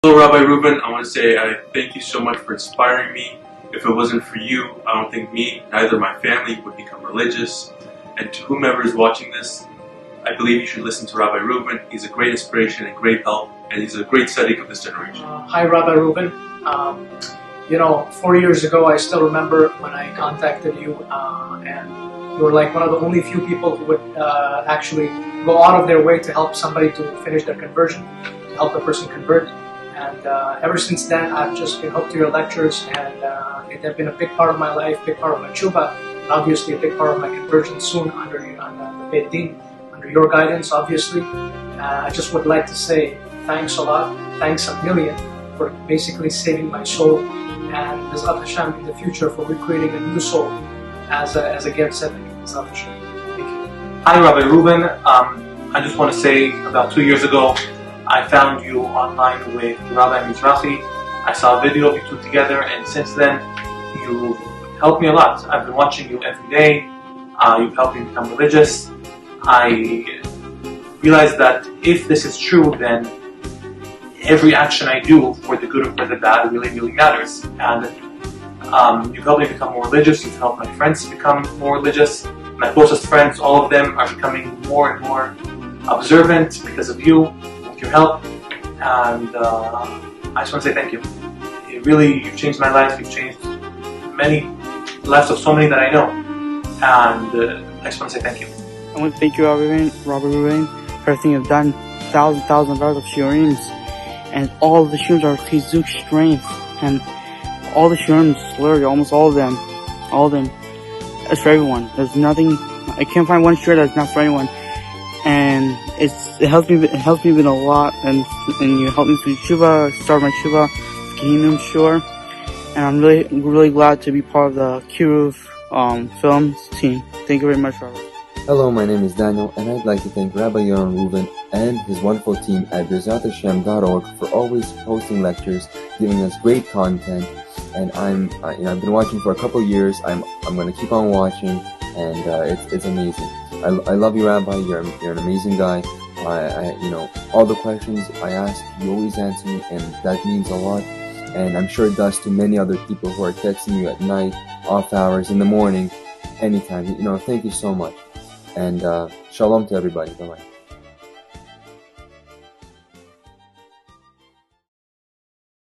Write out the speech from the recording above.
Hello, Rabbi Reuven. I want to say I thank you so much for inspiring me. If it wasn't for you, I don't think me, neither my family, would become religious. And to whomever is watching this, I believe you should listen to Rabbi Reuven. He's a great inspiration and great help, and he's a great tzaddik of this generation. Hi, Rabbi Reuven. 4 years ago, I still remember when I contacted you, and you were like one of the only few people who would actually go out of their way to help somebody to finish their conversion, to help the person convert. And ever since then, I've just been hooked to your lectures, and they've been a big part of my life, big part of my TeShuva, and obviously a big part of my conversion soon under the Beit Din, under your guidance, obviously. I just would like to say thanks a lot, thanks a million for basically saving my soul, and Bezrat Hashem in the future for recreating a new soul as a Ger Tzedek. Bezrat Hashem. Thank you. Hi, Rabbi Reuven. I just want to say about 2 years ago, I found you online with Rabbi Mizrahi. I saw a video of you two together, and since then, you've helped me a lot. I've been watching you every day. You've helped me become religious. I realized that if this is true, then every action I do, for the good or for the bad, really, really matters. And you've helped me become more religious. You've helped my friends become more religious. My closest friends, all of them, are becoming more and more observant because of you, with your help. And I just want to say thank you. You've changed my life. You've changed many lives of so many that I know. And I just want to say thank you. I want to thank you, Rabbi Reuven, for everything you've done. Thousands of hours of shiurim, and all of the shiurim are chizuk strength, and all the shiurim, literally almost all of them, it's for everyone. There's nothing. I can't find one shiur that's not for anyone, and it helps me with a lot, and you helped me through TeShuva, start my TeShuva, Kingdom shiur, and I'm really glad to be part of the Kiruv films team. Thank you very much, Robert. Hello, my name is Daniel, and I'd like to thank Rabbi Yaron Reuven and his wonderful team at BezratHashem.org for always posting lectures, giving us great content. And I've been watching for a couple years. I'm going to keep on watching, and it's amazing. I love you, Rabbi. You're an amazing guy. All the questions I ask, you always answer me, and that means a lot. And I'm sure it does to many other people who are texting you at night, off hours, in the morning, anytime. Thank you so much. And shalom to everybody. Bye-bye.